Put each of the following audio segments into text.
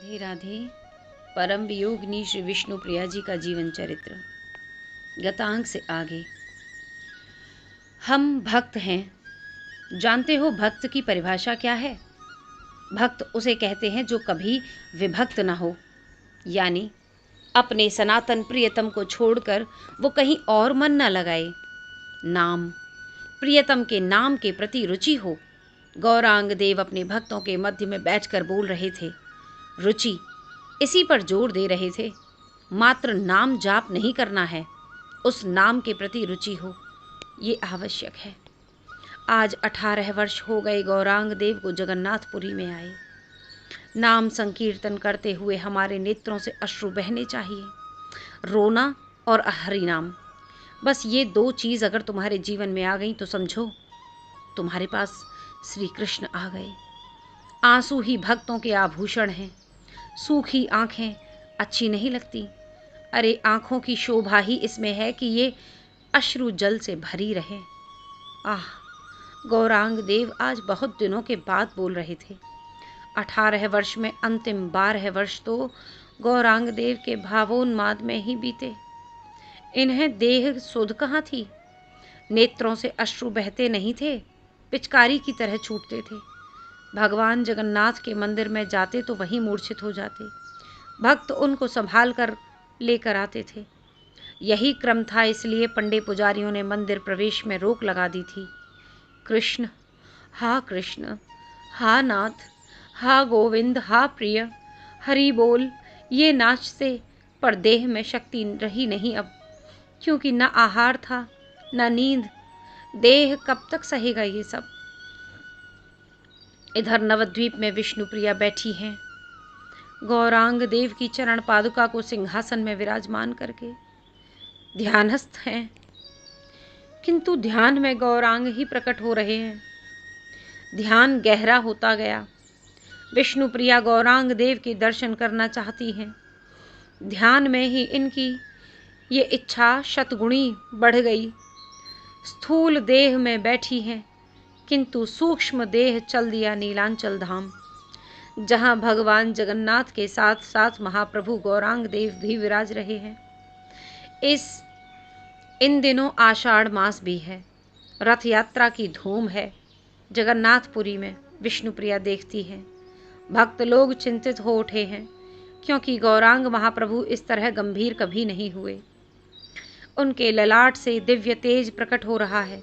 राधे राधे। परम वियोगिनी श्री विष्णु प्रिया जी का जीवन चरित्र। गतांक से आगे। हम भक्त हैं। जानते हो भक्त की परिभाषा क्या है? भक्त उसे कहते हैं जो कभी विभक्त न हो, यानी अपने सनातन प्रियतम को छोड़कर वो कहीं और मन न लगाए। नाम, प्रियतम के नाम के प्रति रुचि हो। गौरांग देव अपने भक्तों के मध्य में बैठकर बोल रहे थे। रुचि, इसी पर जोर दे रहे थे। मात्र नाम जाप नहीं करना है, उस नाम के प्रति रुचि हो, ये आवश्यक है। आज 18 वर्ष हो गए गौरांग देव को जगन्नाथपुरी में आए। नाम संकीर्तन करते हुए हमारे नेत्रों से अश्रु बहने चाहिए। रोना और हरि नाम, बस ये दो चीज़ अगर तुम्हारे जीवन में आ गई तो समझो तुम्हारे पास श्री कृष्ण आ गए। आंसू ही भक्तों के आभूषण हैं। सूखी आंखें अच्छी नहीं लगती। अरे आंखों की शोभा ही इसमें है कि ये अश्रु जल से भरी रहे। आह, गौरांग देव आज बहुत दिनों के बाद बोल रहे थे। 18 वर्ष में अंतिम 12 वर्ष तो गौरांग देव के भावोन्माद में ही बीते। इन्हें देह सुध कहाँ थी। नेत्रों से अश्रु बहते नहीं थे, पिचकारी की तरह छूटते थे। भगवान जगन्नाथ के मंदिर में जाते तो वहीं मूर्छित हो जाते। भक्त उनको संभाल कर लेकर आते थे। यही क्रम था, इसलिए पंडे पुजारियों ने मंदिर प्रवेश में रोक लगा दी थी। कृष्ण, हा नाथ, हा गोविंद, हा प्रिय, हरि बोल, ये नाचते, पर देह में शक्ति रही नहीं अब, क्योंकि न आहार था न नींद। देह कब तक सहेगा ये सब। इधर नवद्वीप में विष्णुप्रिया बैठी हैं, गौरांग देव की चरण पादुका को सिंहासन में विराजमान करके ध्यानस्थ हैं, किंतु ध्यान में गौरांग ही प्रकट हो रहे हैं। ध्यान गहरा होता गया। विष्णुप्रिया गौरांग देव के दर्शन करना चाहती हैं। ध्यान में ही इनकी ये इच्छा शतगुणी बढ़ गई। स्थूल देह में बैठी हैं, किंतु सूक्ष्म देह चल दिया नीलांचल धाम, जहाँ भगवान जगन्नाथ के साथ साथ महाप्रभु गौरांग देव भी विराज रहे हैं। इन दिनों आषाढ़ मास भी है, रथ यात्रा की धूम है। जगन्नाथपुरी में विष्णुप्रिया देखती हैं। भक्त लोग चिंतित हो उठे हैं, क्योंकि गौरांग महाप्रभु इस तरह गंभीर कभी नहीं हुए। उनके ललाट से दिव्य तेज प्रकट हो रहा है।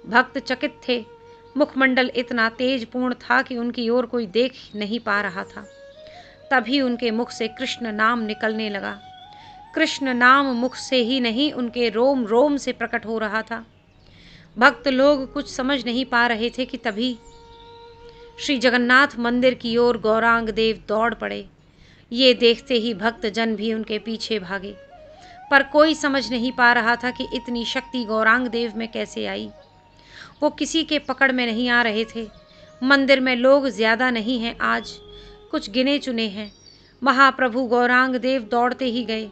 भक्त चकित थे। मुखमंडल इतना तेजपूर्ण था कि उनकी ओर कोई देख नहीं पा रहा था। तभी उनके मुख से कृष्ण नाम निकलने लगा। कृष्ण नाम मुख से ही नहीं, उनके रोम रोम से प्रकट हो रहा था। भक्त लोग कुछ समझ नहीं पा रहे थे कि तभी श्री जगन्नाथ मंदिर की ओर गौरांग देव दौड़ पड़े। ये देखते ही भक्त जन भी उनके पीछे भागे, पर कोई समझ नहीं पा रहा था कि इतनी शक्ति गौरांग देव में कैसे आई। वो किसी के पकड़ में नहीं आ रहे थे। मंदिर में लोग ज़्यादा नहीं हैं, आज कुछ गिने चुने हैं। महाप्रभु गौरांग देव दौड़ते ही गए।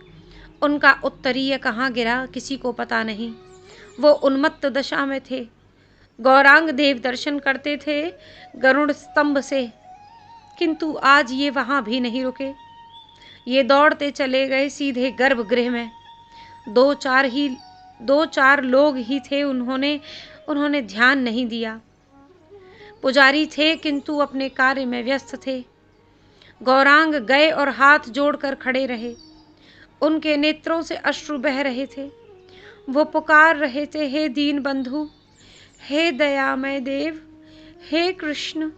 उनका उत्तरीय कहाँ गिरा किसी को पता नहीं। वो उन्मत्त दशा में थे। गौरांग देव दर्शन करते थे गरुड़ स्तंभ से, किंतु आज ये वहाँ भी नहीं रुके। ये दौड़ते चले गए सीधे गर्भगृह में। दो चार लोग ही थे, उन्होंने ध्यान नहीं दिया। पुजारी थे, किंतु अपने कार्य में व्यस्त थे। गौरांग गए और हाथ जोड़कर खड़े रहे। उनके नेत्रों से अश्रु बह रहे थे। वो पुकार रहे थे, हे दीन बंधु, हे दयामय देव, हे कृष्ण,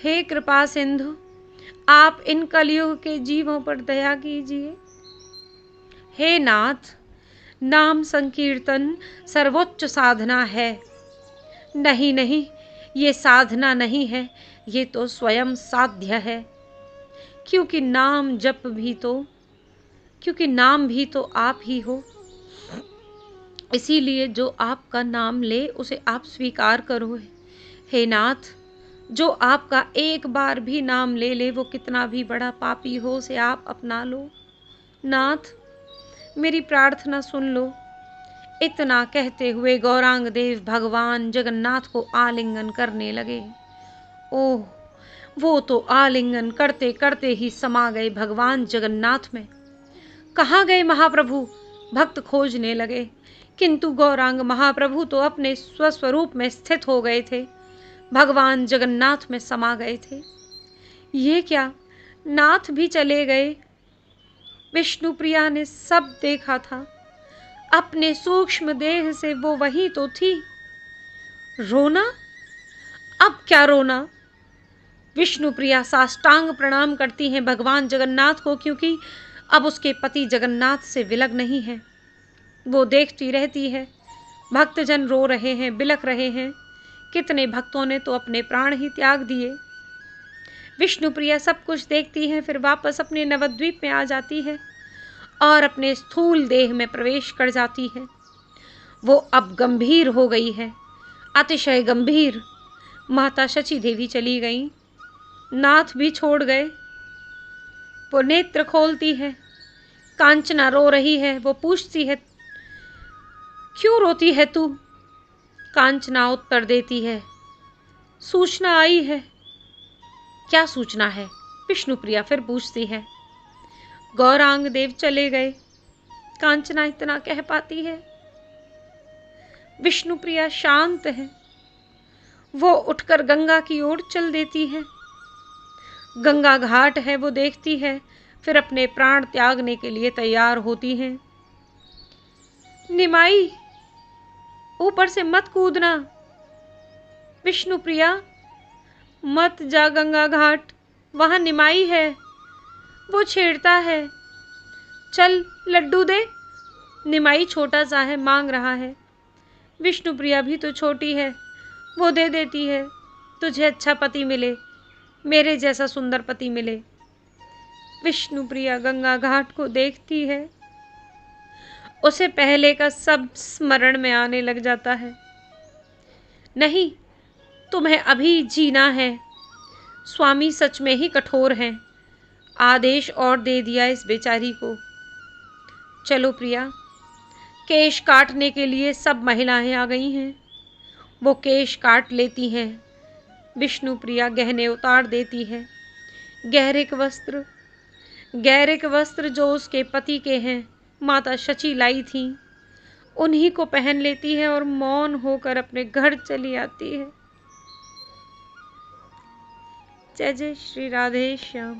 हे कृपा सिंधु, आप इन कलयुग के जीवों पर दया कीजिए। हे नाथ, नाम संकीर्तन सर्वोच्च साधना है। नहीं, ये साधना नहीं है, ये तो स्वयं साध्य है, क्योंकि नाम भी तो आप ही हो। इसीलिए जो आपका नाम ले उसे आप स्वीकार करो। हे नाथ, जो आपका एक बार भी नाम ले ले, वो कितना भी बड़ा पापी हो, उसे आप अपना लो। नाथ, मेरी प्रार्थना सुन लो। इतना कहते हुए गौरांग देव भगवान जगन्नाथ को आलिंगन करने लगे। ओह, वो तो आलिंगन करते करते ही समा गए भगवान जगन्नाथ में। कहाँ गए महाप्रभु? भक्त खोजने लगे, किंतु गौरांग महाप्रभु तो अपने स्वस्वरूप में स्थित हो गए थे, भगवान जगन्नाथ में समा गए थे। ये क्या, नाथ भी चले गए? विष्णुप्रिया ने सब देखा था, अपने सूक्ष्म देह से वो वही तो थी। रोना? अब क्या रोना? विष्णुप्रिया साष्टांग प्रणाम करती हैं भगवान जगन्नाथ को, क्योंकि अब उसके पति जगन्नाथ से विलग नहीं है। वो देखती रहती है, भक्तजन रो रहे हैं, बिलख रहे हैं। कितने भक्तों ने तो अपने प्राण ही त्याग दिए। विष्णुप्रिया सब कुछ देखती है, फिर वापस अपने नवद्वीप में आ जाती है और अपने स्थूल देह में प्रवेश कर जाती है। वो अब गंभीर हो गई है, अतिशय गंभीर। माता शची देवी चली गईं, नाथ भी छोड़ गए। वो नेत्र खोलती है, कांचना रो रही है। वो पूछती है, क्यों रोती है तू? कांचना उत्तर देती है, सूचना आई है। क्या सूचना है? विष्णुप्रिया फिर पूछती है। गौरांग देव चले गए, कांचना इतना कह पाती है। विष्णुप्रिया शांत है, वो उठकर गंगा की ओर चल देती है। गंगा घाट है, वो देखती है, फिर अपने प्राण त्यागने के लिए तैयार होती हैं। निमाई, ऊपर से मत कूदना। विष्णुप्रिया, मत जा गंगा घाट, वहां निमाई है, वो छेड़ता है। चल लड्डू दे। निमाई छोटा सा है, मांग रहा है। विष्णुप्रिया भी तो छोटी है, वो दे देती है। तुझे अच्छा पति मिले, मेरे जैसा सुंदर पति मिले। विष्णुप्रिया गंगा घाट को देखती है, उसे पहले का सब स्मरण में आने लग जाता है। नहीं, तुम्हें अभी जीना है। स्वामी सच में ही कठोर हैं, आदेश और दे दिया इस बेचारी को। चलो प्रिया, केश काटने के लिए सब महिलाएं आ गई हैं। वो केश काट लेती हैं। विष्णुप्रिया गहने उतार देती है। गैरिक वस्त्र जो उसके पति के हैं, माता शची लाई थी, उन्हीं को पहन लेती है और मौन होकर अपने घर चली आती है। जय जय श्री राधे श्याम।